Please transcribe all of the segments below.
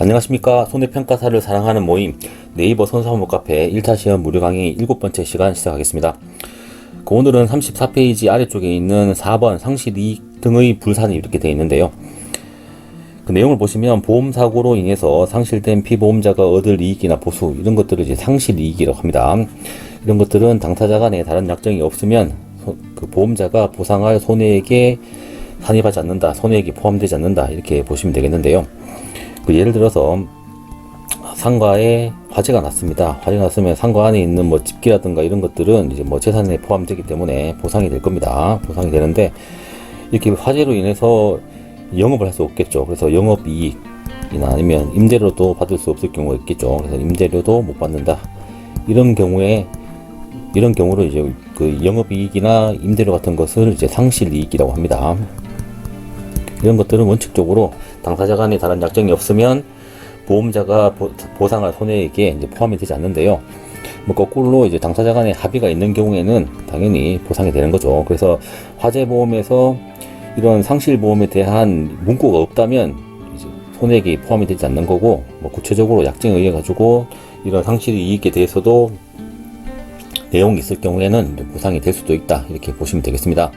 안녕하십니까. 손해평가사를 사랑하는 모임 네이버 손사무 카페 1차 시험 무료 강의 7번째 시간 시작하겠습니다. 오늘은 34페이지 아래쪽에 있는 4번 상실이익 등의 불산이 이렇게 되어 있는데요. 그 내용을 보시면 보험사고로 인해서 상실된 피보험자가 얻을 이익이나 보수 이런 것들을 이제 상실이익이라고 합니다. 이런 것들은 당사자 간에 다른 약정이 없으면 그 보험자가 보상할 손해액에 산입하지 않는다, 손해액이 포함되지 않는다 이렇게 보시면 되겠는데요. 그 예를 들어서 상가에 화재가 났습니다. 화재가 났으면 상가 안에 있는 뭐 집기라든가 이런 것들은 이제 뭐 재산에 포함되기 때문에 보상이 될 겁니다. 보상이 되는데 이렇게 화재로 인해서 영업을 할 수 없겠죠. 그래서 영업이익이나 아니면 임대료도 받을 수 없을 경우가 있겠죠. 그래서 임대료도 못 받는다. 이런 경우를 이제 그 영업이익이나 임대료 같은 것을 이제 상실이익이라고 합니다. 이런 것들은 원칙적으로 당사자 간에 다른 약정이 없으면 보험자가 보상할 손해액에 이제 포함이 되지 않는데요. 뭐 거꾸로 이제 당사자 간에 합의가 있는 경우에는 당연히 보상이 되는 거죠. 그래서 화재 보험에서 이런 상실 보험에 대한 문구가 없다면 이제 손해액이 포함이 되지 않는 거고, 뭐 구체적으로 약정에 의해 가지고 이런 상실 이익에 대해서도 내용이 있을 경우에는 보상이 될 수도 있다 이렇게 보시면 되겠습니다.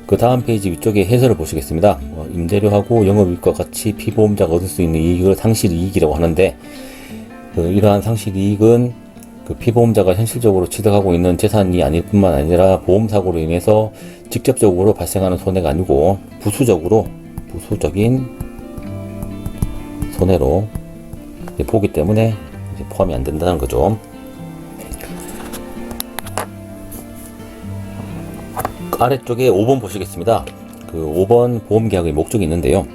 그 다음 페이지 위쪽에 해설을 보시겠습니다. 임대료하고 영업이익과 같이 피보험자가 얻을 수 있는 이익을 상실이익이라고 하는데, 이러한 상실이익은 그 피보험자가 현실적으로 취득하고 있는 재산이 아닐 뿐만 아니라 보험사고로 인해서 직접적으로 발생하는 손해가 아니고 부수적인 손해로 보기 때문에 이제 포함이 안 된다는 거죠. 아래쪽에 5번 보시겠습니다. 그 5번 보험계약의 목적이 있는데요.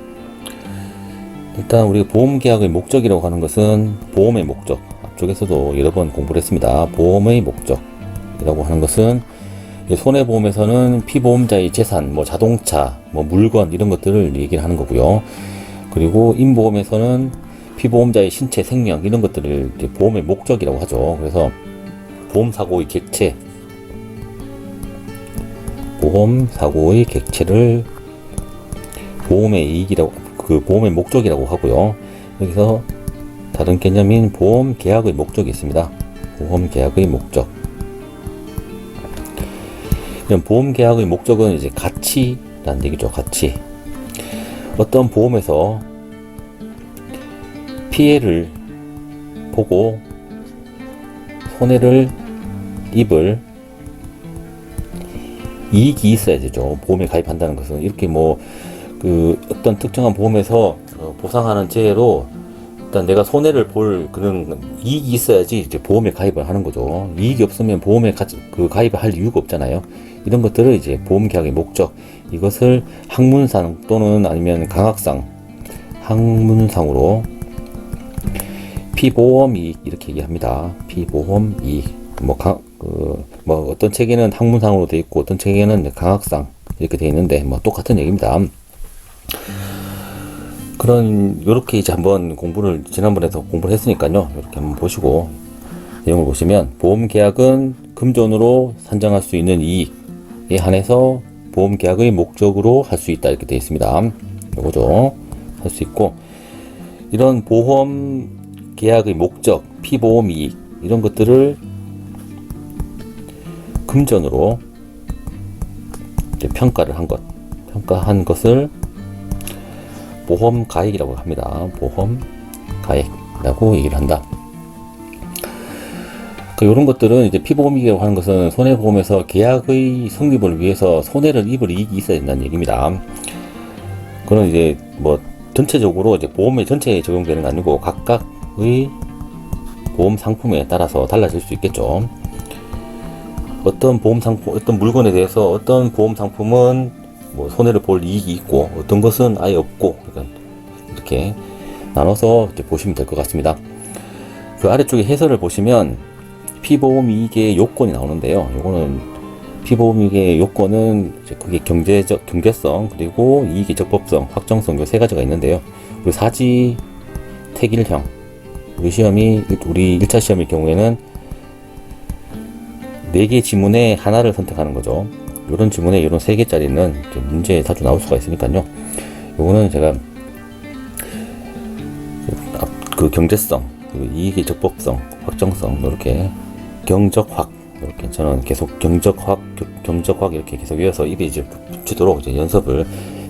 일단 우리가 보험계약의 목적이라고 하는 것은 보험의 목적, 앞쪽에서도 여러 번 공부를 했습니다. 보험의 목적이라고 하는 것은 손해보험에서는 피보험자의 재산, 뭐 자동차, 뭐 물건 이런 것들을 얘기를 하는 거고요. 그리고 임보험에서는 피보험자의 신체, 생명 이런 것들을 이제 보험의 목적이라고 하죠. 그래서 보험사고의 객체, 보험사고의 객체를 보험의 이익이라고, 그 보험의 목적이라고 하고요. 여기서 다른 개념인 보험계약의 목적이 있습니다. 보험계약의 목적. 이런 보험계약의 목적은 이제 가치라는 얘기죠. 가치. 어떤 보험에서 피해를 보고 손해를 입을 이익이 있어야 되죠. 보험에 가입한다는 것은 이렇게 뭐 그 어떤 특정한 보험에서 보상하는 재해로 일단 내가 손해를 볼 그런 이익이 있어야지 이제 보험에 가입을 하는 거죠. 이익이 없으면 보험에 가입을 할 이유가 없잖아요. 이런 것들을 이제 보험계약의 목적, 이것을 학문상 또는 아니면 강학상, 학문상으로 피보험이익 이렇게 얘기합니다. 피보험이익. 뭐 어떤 책에는 학문상으로 되어 있고 어떤 책에는 강학상 이렇게 되어 있는데 뭐 똑같은 얘기입니다. 요렇게 이제 한번 지난번에도 공부를 했으니까요. 이렇게 한번 보시고 내용을 보시면, 보험계약은 금전으로 산정할 수 있는 이익에 한해서 보험계약의 목적으로 할 수 있다 이렇게 되어 있습니다. 요거죠. 할 수 있고, 이런 보험계약의 목적, 피보험이익 이런 것들을 금전으로 이제 평가한 것을 보험가액이라고 합니다. 보험가액이라고 얘기를 한다. 이런 것들은 이제 피보험이익이라고 하는 것은 손해보험에서 계약의 성립을 위해서 손해를 입을 이익이 있어야 된다는 얘기입니다. 그건 이제 뭐 전체적으로 이제 보험의 전체에 적용되는 게 아니고 각각의 보험 상품에 따라서 달라질 수 있겠죠. 어떤 물건에 대해서 어떤 보험 상품은 뭐 손해를 볼 이익이 있고 어떤 것은 아예 없고, 그러니까 이렇게 나눠서 이제 보시면 될 것 같습니다. 그 아래쪽에 해설을 보시면 피보험이익의 요건이 나오는데요. 요거는 피보험이익의 요건은 이제 그게 경제성, 그리고 이익의 적법성, 확정성 요 세 가지가 있는데요. 그리고 사지 택일형. 우리 1차 시험의 경우에는 4개 지문에 하나를 선택하는 거죠. 이런 지문에 이런 3개짜리는 문제에 자주 나올 수가 있으니까요. 요거는 제가 그 경제성, 그리고 이익의 적법성, 확정성, 이렇게 경적확, 이렇게 저는 계속 경적확 이렇게 계속 이어서 입에 이제 붙이도록 이제 연습을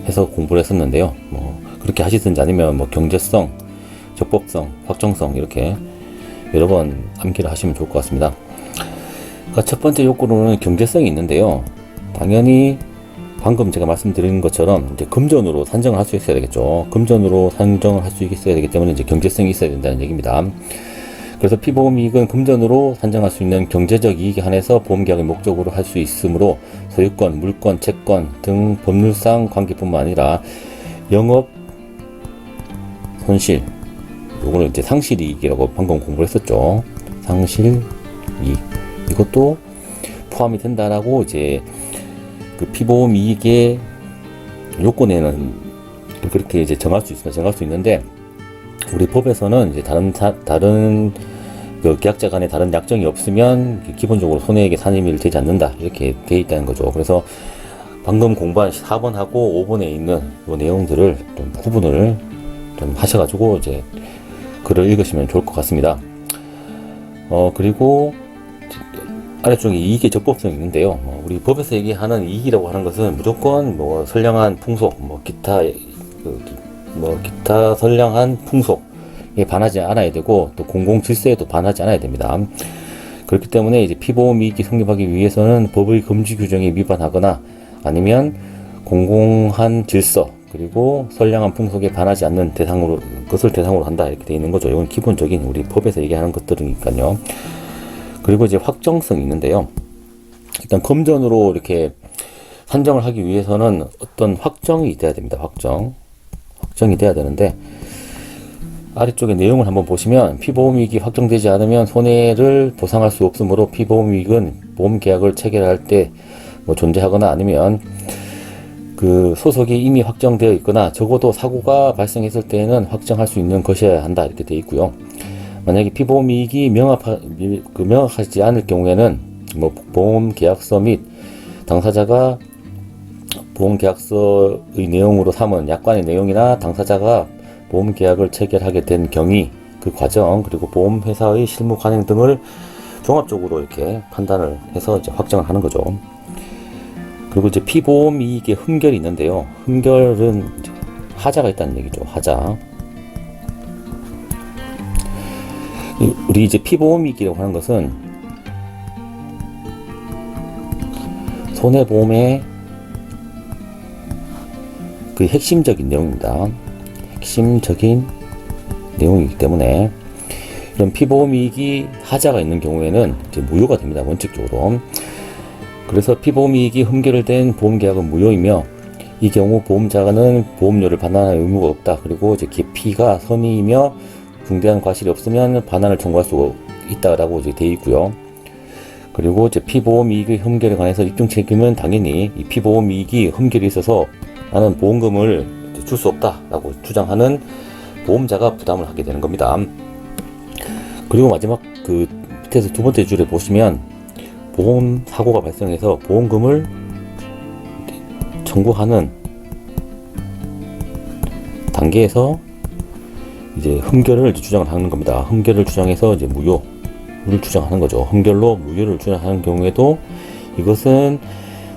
해서 공부를 했었는데요. 뭐 그렇게 하시든지 아니면 뭐 경제성, 적법성, 확정성 이렇게 여러 번 암기를 하시면 좋을 것 같습니다. 그러니까 첫 번째 욕구로는 경제성이 있는데요. 당연히 방금 제가 말씀드린 것처럼 이제 금전으로 산정을 할 수 있어야 되겠죠. 금전으로 산정을 할 수 있어야 되기 때문에 이제 경제성이 있어야 된다는 얘기입니다. 그래서 피보험 이익은 금전으로 산정할 수 있는 경제적 이익에 한해서 보험계약의 목적으로 할 수 있으므로 소유권, 물권, 채권 등 법률상 관계뿐만 아니라 영업 손실, 요거는 이제 상실이익이라고 방금 공부를 했었죠. 상실이익, 이것도 포함이 된다라고 이제 그 피보험 이익의 요건에는 그렇게 이제 정할 수 있는데, 우리 법에서는 이제 다른 그 계약자 간에 다른 약정이 없으면 기본적으로 손해액의 산입이 되지 않는다, 이렇게 되어 있다는 거죠. 그래서 방금 공부한 4번하고 5번에 있는 이 내용들을 좀 구분을 좀 하셔가지고 이제 글을 읽으시면 좋을 것 같습니다. 그리고 아래쪽에 이익의 적법성이 있는데요. 우리 법에서 얘기하는 이익이라고 하는 것은 무조건 뭐 선량한 풍속, 기타 선량한 풍속에 반하지 않아야 되고, 또 공공 질서에도 반하지 않아야 됩니다. 그렇기 때문에 이제 피보험 이익이 성립하기 위해서는 법의 금지 규정에 위반하거나 아니면 공공한 질서 그리고 선량한 풍속에 반하지 않는 것을 대상으로 한다, 이렇게 되어 있는 거죠. 이건 기본적인 우리 법에서 얘기하는 것들이니까요. 그리고 이제 확정성이 있는데요. 일단 금전으로 이렇게 산정을 하기 위해서는 어떤 확정이 돼야 됩니다. 확정이 돼야 되는데, 아래쪽에 내용을 한번 보시면 피보험이익이 확정되지 않으면 손해를 보상할 수 없으므로 피보험이익은 보험계약을 체결할 때 존재하거나 아니면 그 소속이 이미 확정되어 있거나 적어도 사고가 발생했을 때에는 확정할 수 있는 것이어야 한다, 이렇게 되어 있고요. 만약에 피보험이익이 명확하지 않을 경우에는 보험계약서 및 당사자가 보험계약서의 내용으로 삼은 약관의 내용이나 당사자가 보험계약을 체결하게 된 경위, 그 과정, 그리고 보험회사의 실무 관행 등을 종합적으로 이렇게 판단을 해서 이제 확정을 하는 거죠. 그리고 이제 피보험 이익의 흠결이 있는데요. 흠결은 이제 하자가 있다는 얘기죠. 하자. 우리 이제 피보험 이익이라고 하는 것은 손해보험의 그 핵심적인 내용입니다. 핵심적인 내용이기 때문에 이런 피보험 이익이 하자가 있는 경우에는 이제 무효가 됩니다. 원칙적으로. 그래서 피보험 이익이 흠결된 보험계약은 무효이며, 이 경우 보험자는 보험료를 반환할 의무가 없다. 그리고 이제 기피가 선의이며 중대한 과실이 없으면 반환을 청구할 수 있다라고 이제 되어 있고요. 그리고 이제 피보험 이익의 흠결에 관해서 입증 책임은 당연히 이 피보험 이익이 흠결이 있어서 나는 보험금을 줄 수 없다라고 주장하는 보험자가 부담을 하게 되는 겁니다. 그리고 마지막 그 밑에서 두 번째 줄에 보시면 보험 사고가 발생해서 보험금을 청구하는 단계에서 이제 흠결을 주장을 하는 겁니다. 흠결을 주장해서 이제 무효를 주장하는 거죠. 흠결로 무효를 주장하는 경우에도 이것은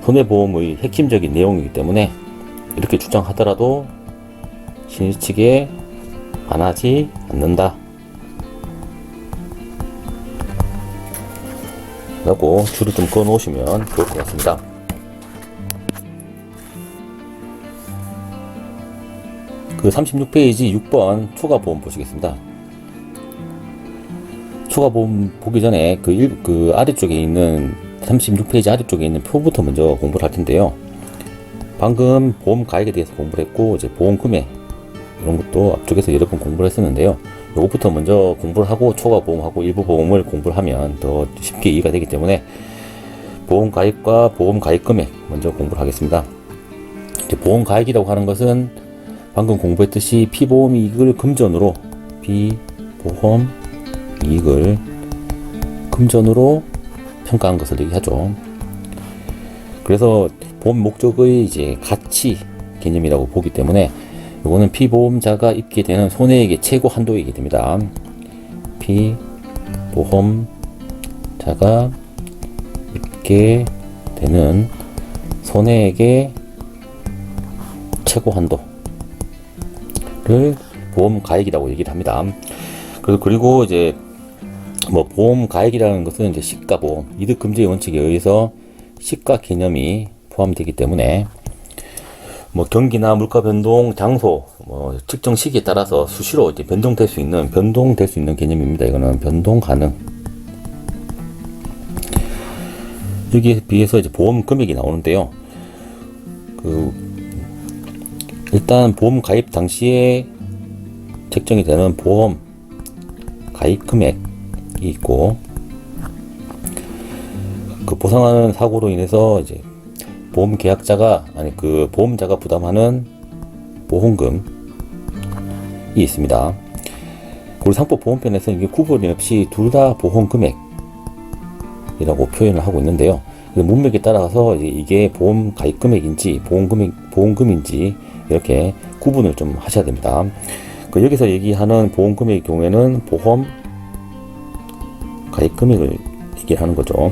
손해보험의 핵심적인 내용이기 때문에 이렇게 주장하더라도 신의 측에 반하지 않는다 라고 줄을 좀 그어 놓으시면 좋을 것 같습니다. 그 36페이지 6번 초과보험 보시겠습니다. 초과보험 보기 전에 그 아래쪽에 있는 36페이지 아래쪽에 있는 표부터 먼저 공부를 할 텐데요. 방금 보험 가액에 대해서 공부를 했고, 이제 보험 금액 이런 것도 앞쪽에서 여러 번 공부를 했었는데요. 요것부터 먼저 공부를 하고 초과보험하고 일부 보험을 공부를 하면 더 쉽게 이해가 되기 때문에 보험 가액과 보험 가액 금액 먼저 공부를 하겠습니다. 이제 보험 가액이라고 하는 것은 방금 공부했듯이 피보험 이익을 금전으로 평가한 것을 얘기하죠. 그래서 보험 목적의 이제 가치 개념이라고 보기 때문에 이거는 피보험자가 입게 되는 손해액의 최고 한도이게 됩니다. 피보험자가 입게 되는 손해액의 최고 한도를 보험 가액이라고 얘기를 합니다. 그리고 이제 뭐 보험 가액이라는 것은 이제 시가보험, 이득 금지 원칙에 의해서 시가 개념이 포함되기 때문에 뭐 경기나 물가 변동, 장소, 뭐 측정 시기에 따라서 수시로 이제 변동될 수 있는 개념입니다. 이거는 변동 가능. 여기에 비해서 이제 보험 금액이 나오는데요. 일단 보험 가입 당시에 책정이 되는 보험 가입 금액이 있고, 그 보상하는 사고로 인해서 이제 보험 계약자가 보험자가 부담하는 보험금이 있습니다. 그리고 상법 보험편에서는 이게 구분이 없이 둘 다 보험 금액이라고 표현을 하고 있는데요. 문맥에 따라서 이게 보험 가입 금액인지 보험금인지 이렇게 구분을 좀 하셔야 됩니다. 여기서 얘기하는 보험 금액의 경우에는 보험 가입 금액을 얘기하는 거죠.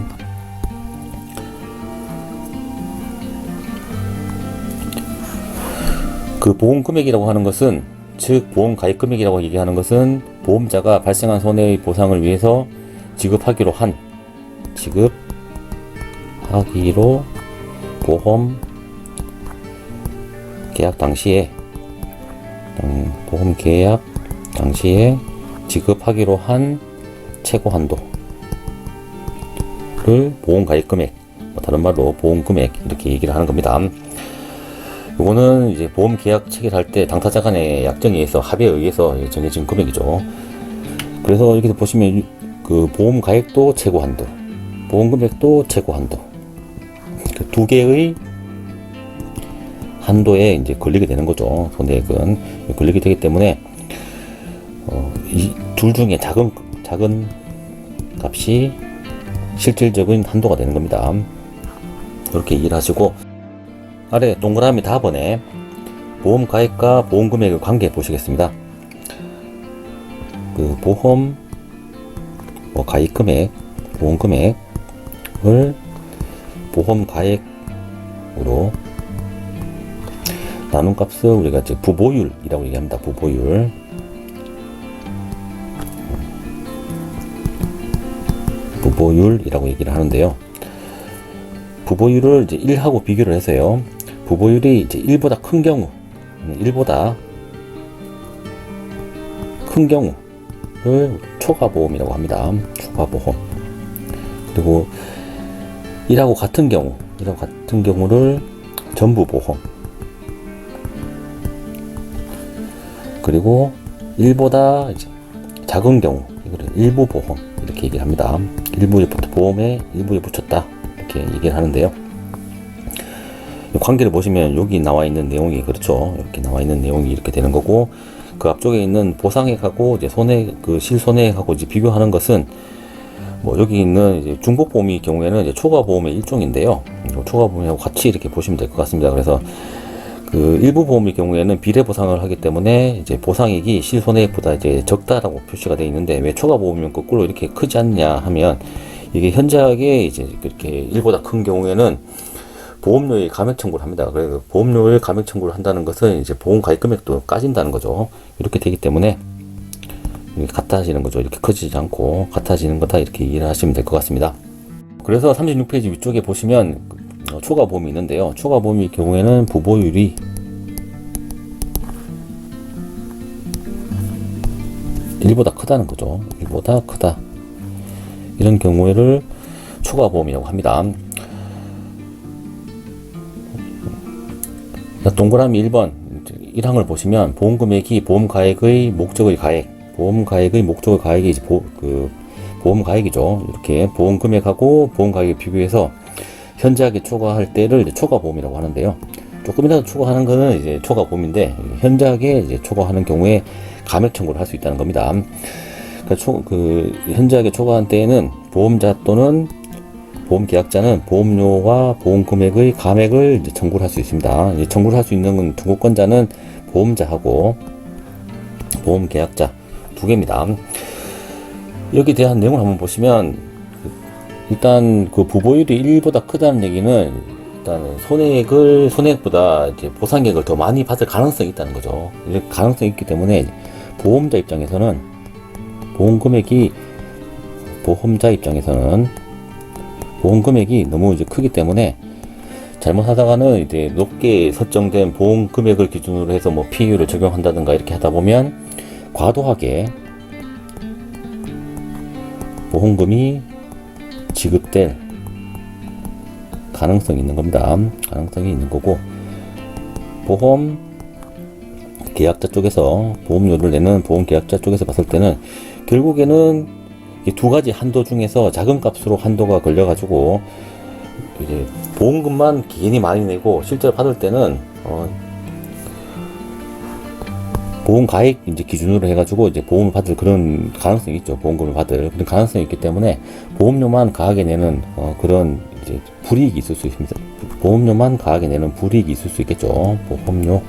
그 보험 금액이라고 하는 것은, 즉 보험 가입 금액이라고 얘기하는 것은 보험자가 발생한 손해의 보상을 위해서 지급하기로 보험 계약 당시에 지급하기로 한 최고 한도를 보험 가입 금액, 다른 말로 보험 금액 이렇게 얘기를 하는 겁니다. 이거는 이제 보험 계약 체결할 때 당사자 간의 약정에 의해서 합의에 의해서 정해진 금액이죠. 그래서 여기서 보시면 그 보험 가액도 최고 한도, 보험 금액도 최고 한도, 그 두 개의 한도에 이제 걸리게 되는 거죠. 손해액은 걸리게 되기 때문에 이 둘 중에 작은 값이 실질적인 한도가 되는 겁니다. 이렇게 이해를 하시고, 아래 동그라미 답번에 보험 가액과 보험 금액의 관계 보시겠습니다. 그 보험 가입 금액, 보험 금액을 보험 가액으로 나눈 값을 우리가 이제 부보율이라고 얘기합니다. 부보율이라고 얘기를 하는데요. 부보율을 이제 1하고 비교를 해서요. 부보율이 이제 1보다 큰 경우를 초과보험이라고 합니다. 초과보험. 그리고 1하고 같은 경우를 전부보험. 그리고 1보다 이제 작은 경우, 이거를 일부보험 이렇게 얘기를 합니다. 보험에 일부에 붙였다 이렇게 얘기를 하는데요. 관계를 보시면 여기 나와 있는 내용이 그렇죠. 이렇게 나와 있는 내용이 이렇게 되는 거고, 그 앞쪽에 있는 보상액하고 이제 실손해액하고 이제 비교하는 것은 뭐 여기 있는 이제 중복보험의 경우에는 이제 초과보험의 일종인데요. 초과보험하고 같이 이렇게 보시면 될 것 같습니다. 그래서 그 일부 보험의 경우에는 비례 보상을 하기 때문에 이제 보상액이 실손해액보다 이제 적다라고 표시가 되어 있는데, 왜 초과보험이면 거꾸로 이렇게 크지 않냐 하면, 이게 현저하게 이제 그렇게 1보다 큰 경우에는 보험료에 감액 청구를 합니다. 그래서 보험료에 감액 청구를 한다는 것은 이제 보험 가입 금액도 까진다는 거죠. 이렇게 되기 때문에 같아지는 거죠. 이렇게 커지지 않고 같아지는 거다, 이렇게 이해를 하시면 될 것 같습니다. 그래서 36페이지 위쪽에 보시면 초과보험이 있는데요. 초과보험의 경우에는 부보율이 1보다 크다는 거죠. 1보다 크다. 이런 경우를 초과보험이라고 합니다. 동그라미 1번 1항을 보시면 보험금액이 보험가액의 목적의 가액, 보험가액의 목적의 가액이 이제 보험가액이죠. 이렇게 보험금액하고 보험가액을 비교해서 현저하게 초과할 때를 이제 초과보험이라고 하는데요. 조금이라도 초과하는 거는 이제 초과보험인데, 현저하게 이제 초과하는 경우에 감액 청구를 할 수 있다는 겁니다. 그러니까 현저하게 초과한 때에는 보험자 또는 보험 계약자는 보험료와 보험 금액의 감액을 이제 청구를 할 수 있습니다. 청구를 할 수 있는 건 청구권자는 보험자하고 보험 계약자 두 개입니다. 여기에 대한 내용을 한번 보시면, 일단 그 부보율이 1보다 크다는 얘기는 일단 손해액보다 이제 보상액을 더 많이 받을 가능성이 있다는 거죠. 이렇게 가능성이 있기 때문에 보험자 입장에서는 보험 금액이 너무 이제 크기 때문에 잘못하다가는 이제 높게 설정된 보험 금액을 기준으로 해서 뭐 피해율을 적용한다든가 이렇게 하다 보면 과도하게 보험금이 지급될 가능성이 있는 겁니다. 가능성이 있는 거고, 보험 계약자 쪽에서 보험료를 내는 보험 계약자 쪽에서 봤을 때는 결국에는 이 두 가지 한도 중에서 작은 값으로 한도가 걸려가지고 이제 보험금만 괜히 많이 내고 실제로 받을 때는 보험 가액 이제 기준으로 해가지고 이제 보험을 받을 그런 가능성이 있죠. 보험금을 받을 그런 가능성이 있기 때문에 보험료만 가하게 내는 그런 이제 불이익이 있을 수 있습니다. 보험료만 가하게 내는 불이익이 있을 수 있겠죠. 보험료만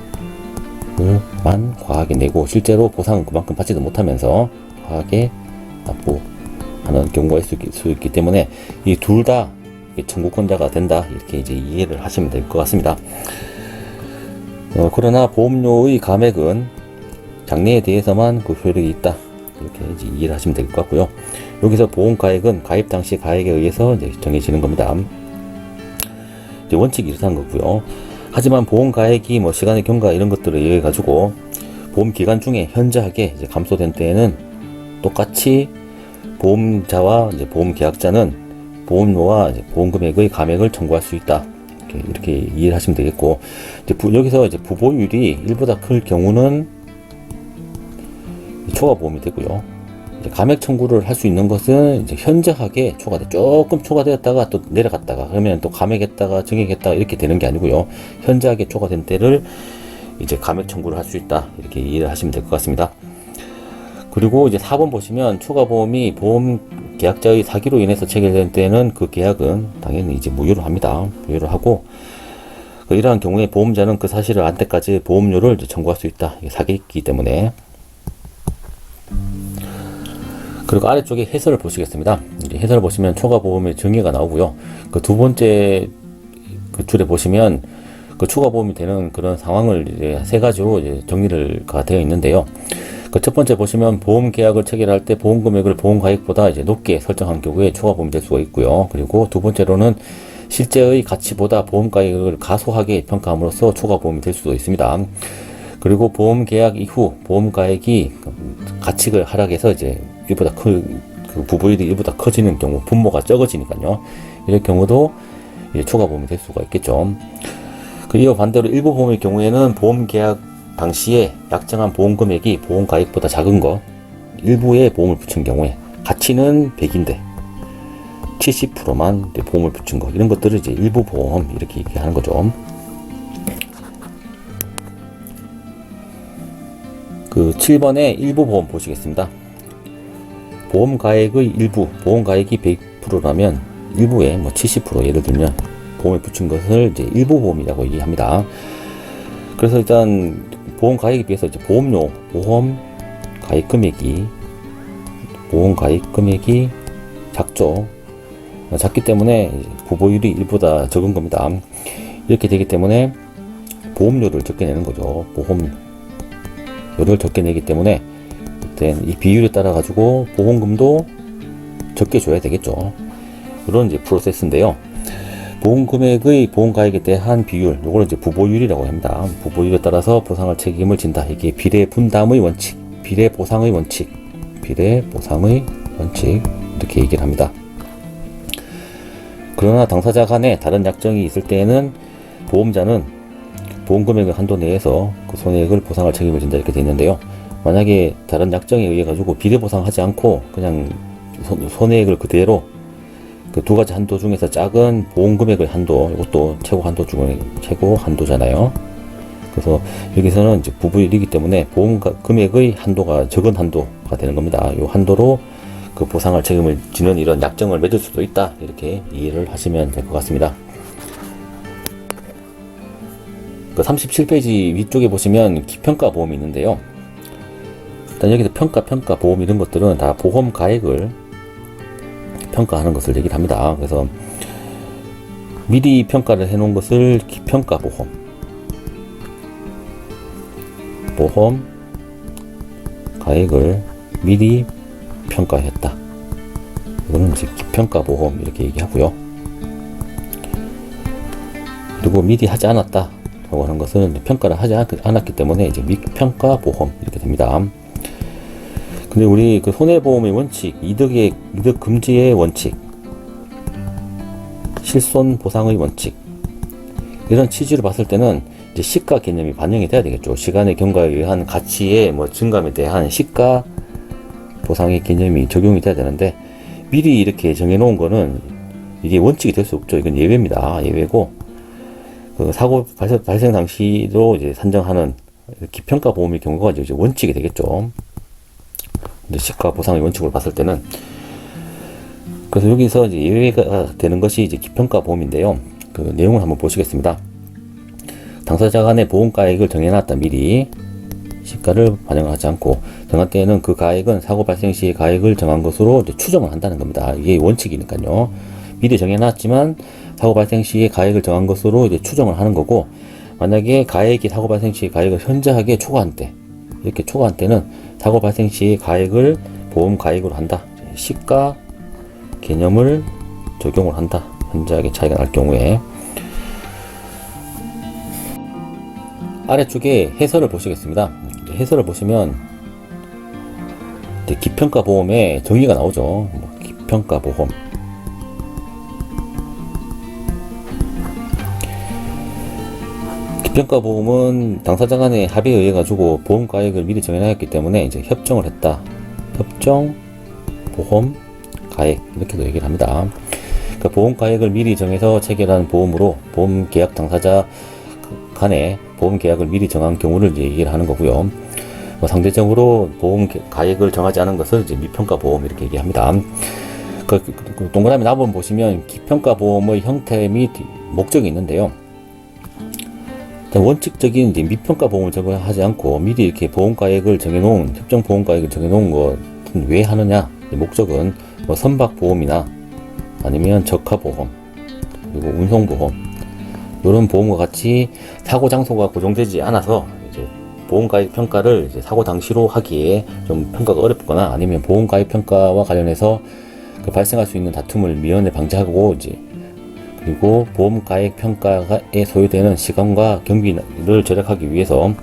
과하게 내고 실제로 보상은 그만큼 받지도 못하면서 과하게 납부하는 경우가 있을 수 있기 때문에 이 둘 다 청구권자가 된다, 이렇게 이제 이해를 하시면 될 것 같습니다. 그러나 보험료의 감액은 장래에 대해서만 그 효력이 있다, 이렇게 이제 이해를 하시면 될 것 같고요. 여기서 보험 가액은 가입 당시 가액에 의해서 이제 정해지는 겁니다. 이제 원칙이 이렇다는 거고요. 하지만 보험 가액이 뭐 시간의 경과 이런 것들에 의해 가지고 보험 기간 중에 현저하게 이제 감소된 때에는 똑같이 보험자와 이제 보험 계약자는 보험료와 이제 보험 금액의 감액을 청구할 수 있다, 이렇게 이해를 하시면 되겠고, 이제 여기서 이제 부보율이 1보다 클 경우는 초과보험이 되고요. 이제 감액 청구를 할 수 있는 것은 이제 현저하게 조금 초과되었다가 또 내려갔다가 그러면 또 감액했다가 증액했다가 이렇게 되는 게 아니고요. 현저하게 초과된 때를 이제 감액 청구를 할 수 있다, 이렇게 이해를 하시면 될 것 같습니다. 그리고 이제 4번 보시면 초과보험이 보험 계약자의 사기로 인해서 체결된 때는 그 계약은 당연히 이제 무효를 합니다. 무효를 하고, 이러한 경우에 보험자는 그 사실을 알 때까지 보험료를 이제 청구할 수 있다. 이게 사기이기 때문에. 그리고 아래쪽에 해설을 보시겠습니다. 이제 해설을 보시면 초과보험의 정의가 나오고요. 그 두 번째 그 줄에 보시면 그 초과보험이 되는 그런 상황을 이제 세 가지로 이제 정리를 되어 있는데요. 그 첫 번째 보시면 보험 계약을 체결할 때 보험 금액을 보험 가액보다 이제 높게 설정한 경우에 초과보험이 될 수가 있고요. 그리고 두 번째로는 실제의 가치보다 보험 가액을 가소하게 평가함으로써 초과보험이 될 수도 있습니다. 그리고 보험 계약 이후 보험 가액이 가치가 하락해서 이제 그 부보율이 1보다 커지는 경우, 분모가 적어지니까요. 이럴 경우도 이제 초과보험이 될 수가 있겠죠. 이와 반대로 일부 보험의 경우에는 보험 계약 당시에 약정한 보험 금액이 보험 가액보다 작은 거, 일부에 보험을 붙인 경우에 가치는 100인데 70%만 보험을 붙인 거, 이런 것들을 이제 일부 보험 이렇게 얘기하는 거죠. 그 7번에 일부 보험 보시겠습니다. 보험 가액의 일부, 보험 가액이 100%라면 일부에 뭐 70% 예를 들면 보험을 붙인 것을 이제 일부 보험이라고 얘기합니다. 그래서 일단 보험 가액에 비해서 이제 보험료, 보험 가액 금액이 작죠. 작기 때문에 부보율이 1보다 적은 겁니다. 이렇게 되기 때문에 보험료를 적게 내는 거죠. 보험료를 적게 내기 때문에 이 비율에 따라 가지고 보험금도 적게 줘야 되겠죠. 이런 이제 프로세스인데요. 보험 금액의 보험 가액에 대한 비율, 요걸 이제 부보율이라고 합니다. 부보율에 따라서 보상할 책임을 진다. 이게 비례 분담의 원칙, 비례 보상의 원칙, 이렇게 얘기를 합니다. 그러나 당사자 간에 다른 약정이 있을 때에는 보험자는 보험 금액의 한도 내에서 그 손해액을 보상할 책임을 진다, 이렇게 되어 있는데요. 만약에 다른 약정에 의해 가지고 비례 보상하지 않고 그냥 손해액을 그대로 그 두 가지 한도 중에서 작은 보험 금액의 한도, 이것도 최고 한도 중에 최고 한도잖아요. 그래서 여기서는 이제 부부율이기 때문에 보험 금액의 한도가 적은 한도가 되는 겁니다. 이 한도로 그 보상할 책임을 지는 이런 약정을 맺을 수도 있다, 이렇게 이해를 하시면 될 것 같습니다. 그 37페이지 위쪽에 보시면 기평가 보험이 있는데요. 일단 여기서 평가, 보험 이런 것들은 다 보험 가액을 평가하는 것을 얘기를 합니다. 그래서 미리 평가를 해놓은 것을 기평가 보험, 보험 가액을 미리 평가했다. 이거는 이제 기평가 보험 이렇게 얘기하고요. 그리고 미리 하지 않았다 라고 하는 것은 평가를 하지 않았기 때문에 이제 미평가 보험 이렇게 됩니다. 근데 우리 그 손해보험의 원칙, 이득 금지의 원칙, 실손 보상의 원칙, 이런 취지로 봤을 때는 이제 시가 개념이 반영이 돼야 되겠죠. 시간의 경과에 의한 가치의 증감에 대한 시가 보상의 개념이 적용이 돼야 되는데, 미리 이렇게 정해놓은 거는 이게 원칙이 될 수 없죠. 이건 예외입니다. 예외고, 그 사고 발생 당시로 이제 산정하는 기평가 보험의 경우가 이제 원칙이 되겠죠. 근데 시가 보상의 원칙으로 봤을 때는, 그래서 여기서 이제 예외가 되는 것이 이제 기평가 보험인데요. 그 내용을 한번 보시겠습니다. 당사자 간의 보험가액을 정해놨다. 미리 시가를 반영하지 않고 정한 때에는 그 가액은 사고 발생 시 가액을 정한 것으로 이제 추정을 한다는 겁니다. 이게 원칙이니까요. 미리 정해놨지만 사고 발생 시에 가액을 정한 것으로 이제 추정을 하는 거고, 만약에 가액이 사고 발생 시 가액을 현저하게 초과한 때, 이렇게 초과한 때는 사고 발생 시의 가액을 보험 가액으로 한다. 시가 개념을 적용을 한다. 현저하게 차이가 날 경우에. 아래쪽에 해설을 보시겠습니다. 해설을 보시면 기평가 보험의 정의가 나오죠. 기평가 보험. 기평가 보험은 당사자 간의 합의에 의해 가지고 보험 가액을 미리 정해놨기 때문에 이제 협정을 했다. 협정 보험 가액 이렇게도 얘기를 합니다. 그러니까 보험 가액을 미리 정해서 체결한 보험으로 보험 계약 당사자 간에 보험 계약을 미리 정한 경우를 이제 얘기를 하는 거고요. 상대적으로 보험 가액을 정하지 않은 것을 이제 미평가 보험 이렇게 얘기합니다. 그 동그라미 나번 보시면 기평가 보험의 형태 및 목적이 있는데요. 원칙적인 이제 미평가 보험을 적용하지 않고 미리 이렇게 보험 가액을 정해놓은 협정 보험 가액을 정해놓은 것은 왜 하느냐? 목적은 선박 보험이나 아니면 적화 보험 그리고 운송 보험 이런 보험과 같이 사고 장소가 고정되지 않아서 이제 보험 가액 평가를 이제 사고 당시로 하기에 좀 평가가 어렵거나 아니면 보험 가액 평가와 관련해서 그 발생할 수 있는 다툼을 미연에 방지하고 이제 그리고 보험 가액 평가에 소요되는 시간과 경비를 절약하기 위해서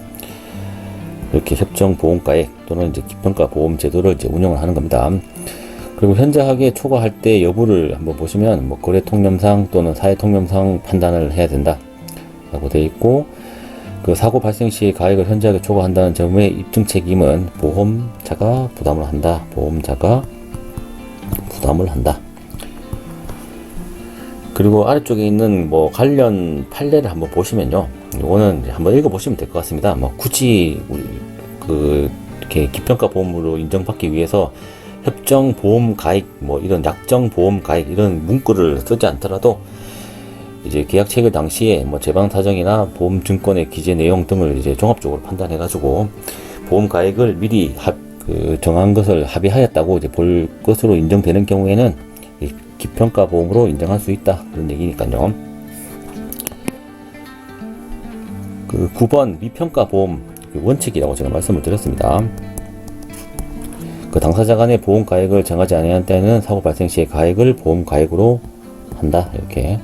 이렇게 협정 보험 가액 또는 이제 기평가 보험 제도를 이제 운영을 하는 겁니다. 그리고 현저하게 초과할 때 여부를 한번 보시면 거래 통념상 또는 사회 통념상 판단을 해야 된다 라고 되어 있고, 그 사고 발생 시 가액을 현저하게 초과한다는 점의 입증 책임은 보험자가 부담을 한다. 보험자가 부담을 한다. 그리고 아래쪽에 있는 관련 판례를 한번 보시면요. 이거는 한번 읽어보시면 될 것 같습니다. 굳이 이렇게 기평가 보험으로 인정받기 위해서 협정 보험 가액, 이런 약정 보험 가액 이런 문구를 쓰지 않더라도 이제 계약 체결 당시에 제방 사정이나 보험 증권의 기재 내용 등을 이제 종합적으로 판단해가지고 보험 가액을 미리 정한 것을 합의하였다고 이제 볼 것으로 인정되는 경우에는 기평가 보험으로 인정할 수 있다 그런 얘기니까요. 그 9번 미평가 보험 원칙이라고 제가 말씀을 드렸습니다. 그 당사자 간의 보험 가액을 정하지 아니한 때는 사고 발생 시의 가액을 보험 가액으로 한다. 이렇게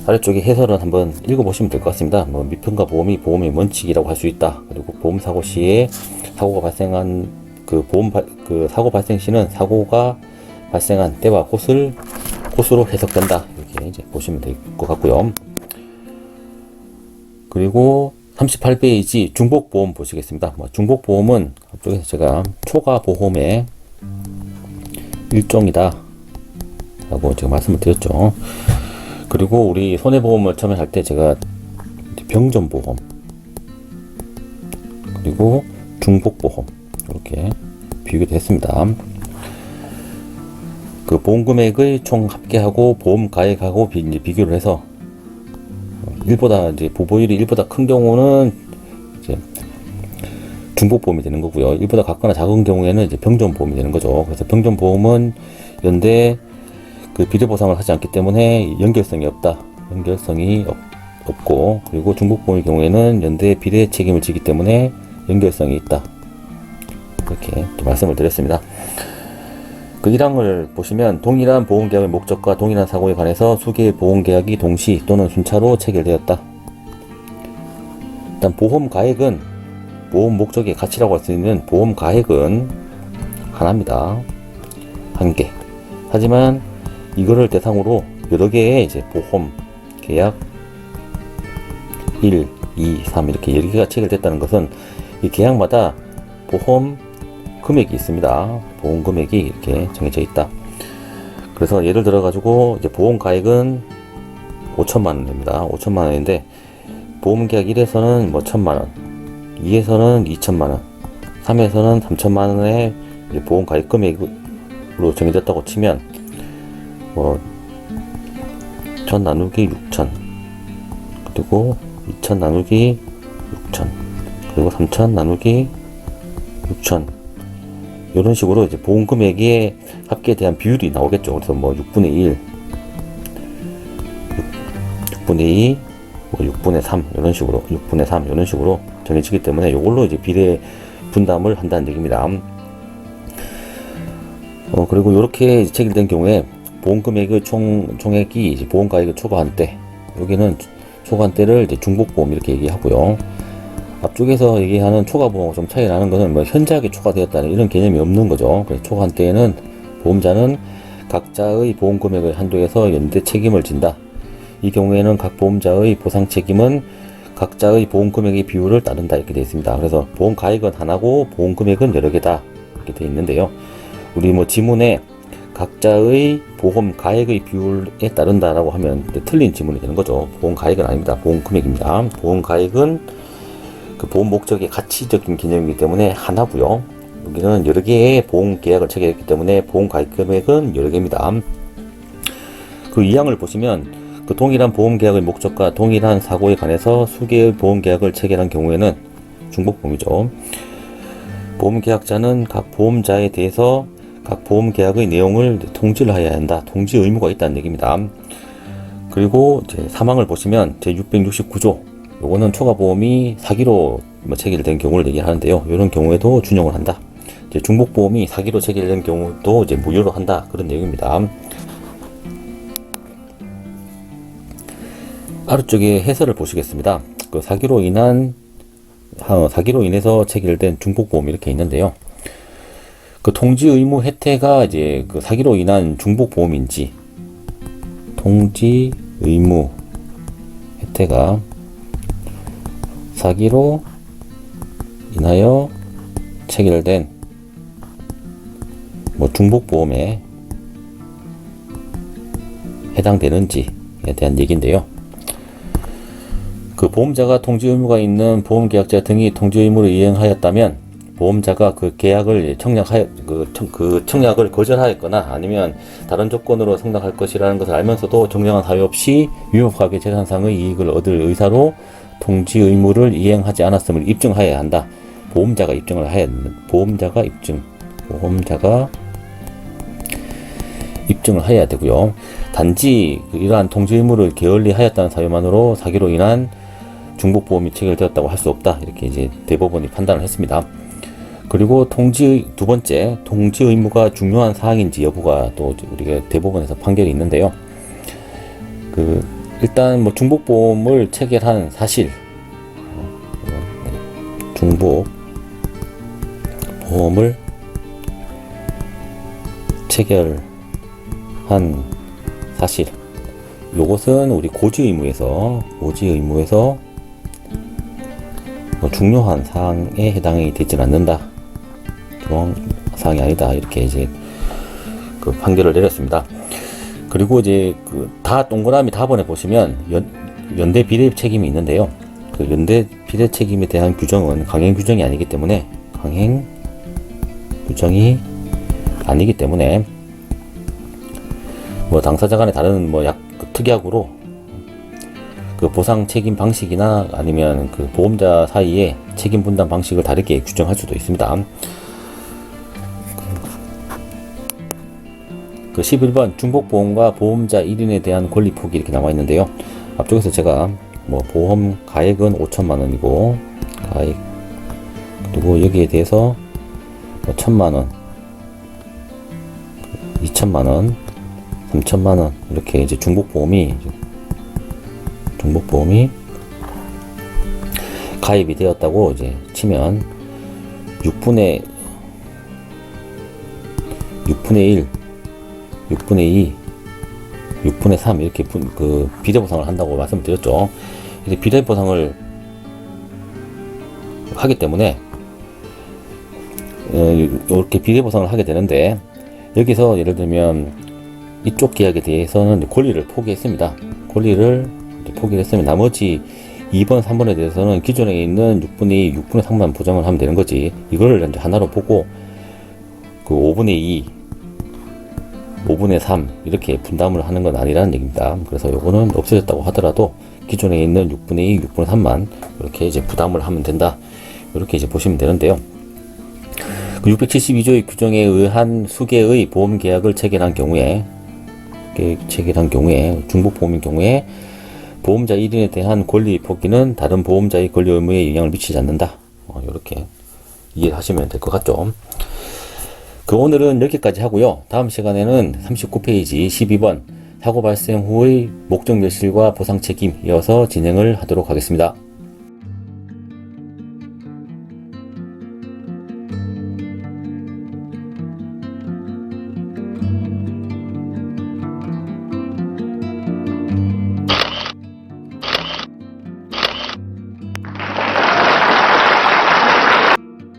아래쪽에 해설은 한번 읽어보시면 될 것 같습니다. 미평가 보험이 보험의 원칙이라고 할 수 있다. 그리고 보험 사고 시에 사고가 발생한 사고 발생 시는 사고가 발생한 때와 곳으로 해석된다. 이렇게 이제 보시면 될 것 같고요. 그리고 38페이지 중복보험 보시겠습니다. 중복보험은 앞쪽에서 제가 초과보험의 일종이다 라고 제가 말씀을 드렸죠. 그리고 우리 손해보험을 처음에 할 때 제가 병전보험 그리고 중복보험 이렇게 비교를 했습니다. 그 보험금액의 총 합계하고 보험 가액하고 비교를 해서 일보다 이제 보보율이 1보다 큰 경우는 이제 중복보험이 되는 거고요. 1보다 같거나 작은 경우에는 이제 병존보험이 되는 거죠. 그래서 병존보험은 연대 그 비례보상을 하지 않기 때문에 연결성이 없다. 연결성이 없고, 그리고 중복보험의 경우에는 연대 비례 책임을 지기 때문에 연결성이 있다. 이렇게 또 말씀을 드렸습니다. 그 1항을 보시면 동일한 보험계약의 목적과 동일한 사고에 관해서 수개의 보험계약이 동시 또는 순차로 체결되었다. 일단 보험가액은 보험 목적의 가치라고 할 수 있는 보험가액은 하나입니다. 한 개. 하지만 이거를 대상으로 여러 개의 이제 보험 계약 1, 2, 3 이렇게 여러 개가 체결됐다는 것은 이 계약마다 보험 금액이 있습니다. 보험 금액이 이렇게 정해져 있다. 그래서 예를 들어 가지고 이제 보험 가액은 5천만 원입니다. 5천만 원인데 보험 계약 1에서는 뭐 1천만 원, 2에서는 2천만 원, 3에서는 3천만 원의 보험 가입 금액으로 정해졌다고 치면 뭐 1천 나누기 6천, 그리고 2천 나누기 6천, 그리고 3천 나누기 6천, 이런 식으로 이제 보험 금액의 합계에 대한 비율이 나오겠죠. 그래서 뭐 6분의 1, 6분의 2, 뭐 6분의 3 이런 식으로, 6분의 3 이런 식으로 정해지기 때문에 이걸로 이제 비례 분담을 한다는 얘기입니다. 그리고 이렇게 체결된 경우에 보험 금액의 총액이 이제 보험 가액을 초과한 때, 여기는 초과한 때를 이제 중복보험 이렇게 얘기하고요. 앞쪽에서 얘기하는 초과보험과 좀 차이 나는 것은 뭐 현저하게 초과되었다는 이런 개념이 없는 거죠. 그래서 초과한 때에는 보험자는 각자의 보험 금액의 한도에서 연대 책임을 진다. 이 경우에는 각 보험자의 보상 책임은 각자의 보험 금액의 비율을 따른다 이렇게 되어 있습니다. 그래서 보험 가액은 하나고 보험 금액은 여러 개다 이렇게 되어 있는데요. 우리 뭐 지문에 각자의 보험 가액의 비율에 따른다라고 하면 틀린 지문이 되는 거죠. 보험 가액은 아닙니다. 보험 금액입니다. 보험 가액은 그 보험 목적의 가치적인 개념이기 때문에 하나고요. 여기는 여러 개의 보험 계약을 체결했기 때문에 보험 가입 금액은 여러 개입니다. 그 2항을 보시면 그 동일한 보험 계약의 목적과 동일한 사고에 관해서 수개의 보험 계약을 체결한 경우에는 중복보험이죠. 보험 계약자는 각 보험자에 대해서 각 보험 계약의 내용을 통지를 해야 한다. 통지 의무가 있다는 얘기입니다. 그리고 이제 3항을 보시면 제 669조, 요거는 초과보험이 사기로 체결된 경우를 얘기하는데요. 이런 경우에도 준용을 한다. 이제 중복보험이 사기로 체결된 경우도 이제 무효로 한다. 그런 내용입니다. 아래쪽에 해설을 보시겠습니다. 그 사기로 인해서 체결된 중복보험 이렇게 있는데요. 그 통지 의무 혜택가 이제 그 사기로 인한 중복보험인지, 통지 의무 혜택가 사기로 인하여 체결된 뭐 중복보험에 해당되는지에 대한 얘기인데요. 그 보험자가 통지 의무가 있는 보험계약자 등이 통지 의무를 이행하였다면 보험자가 그 계약을 청약을 거절하였거나 아니면 다른 조건으로 승낙할 것이라는 것을 알면서도 정당한 사유 없이 위법하게 재산상의 이익을 얻을 의사로 통지 의무를 이행하지 않았음을 입증하여야 한다. 보험자가 입증을 해야 되고요. 단지 이러한 통지 의무를 게을리하였다는 사유만으로 사기로 인한 중복보험이 체결되었다고 할 수 없다. 이렇게 이제 대법원이 판단을 했습니다. 그리고 두 번째, 통지 의무가 중요한 사항인지 여부가 또 우리가 대법원에서 판결이 있는데요. 일단 뭐 중복보험을 체결한 사실, 중복보험을 체결한 사실, 요것은 우리 고지의무에서 뭐 중요한 사항에 해당이 되지 않는다. 중요한 사항이 아니다. 이렇게 이제 그 판결을 내렸습니다. 그리고 이제 다 동그라미 답안에 보시면 연대 비례 책임이 있는데요. 그 연대 비례 책임에 대한 규정은 강행 규정이 아니기 때문에 뭐 당사자 간의 다른 뭐 특약으로 그 보상 책임 방식이나 아니면 그 보험자 사이에 책임 분담 방식을 다르게 규정할 수도 있습니다. 그 11번 중복보험과 보험자 1인에 대한 권리 폭이 이렇게 나와 있는데요. 앞쪽에서 제가 뭐 보험 가액은 5천만 원이고 가액, 그리고 여기에 대해서 뭐 1천만 원, 2천만 원, 3천만 원 이렇게 이제 중복보험이 가입이 되었다고 이제 치면 6분의 1, 6분의 2, 6분의 3 이렇게 그 비례 보상을 한다고 말씀을 드렸죠. 이제 비례 보상을 하기 때문에 이렇게 비례 보상을 하게 되는데, 여기서 예를 들면 이쪽 계약에 대해서는 권리를 포기했습니다. 권리를 포기했으면 나머지 2번, 3번에 대해서는 기존에 있는 6분의 2, 6분의 3만 보장을 하면 되는 거지. 이걸 이제 하나로 보고 그 5분의 2, 5분의 3 이렇게 분담을 하는 건 아니라는 얘기입니다. 그래서 요거는 없어졌다고 하더라도 기존에 있는 6분의 2, 6분의 3만 이렇게 이제 부담을 하면 된다. 이렇게 이제 보시면 되는데요. 그 672조의 규정에 의한 수개의 보험 계약을 체결한 경우에 중복보험인 경우에 보험자 1인에 대한 권리 포기는 다른 보험자의 권리 의무에 영향을 미치지 않는다. 이렇게 이해하시면 될 것 같죠. 그 오늘은 여기까지 하고요. 다음 시간에는 39페이지 12번 사고 발생 후의 목적 멸실과 보상 책임 이어서 진행을 하도록 하겠습니다.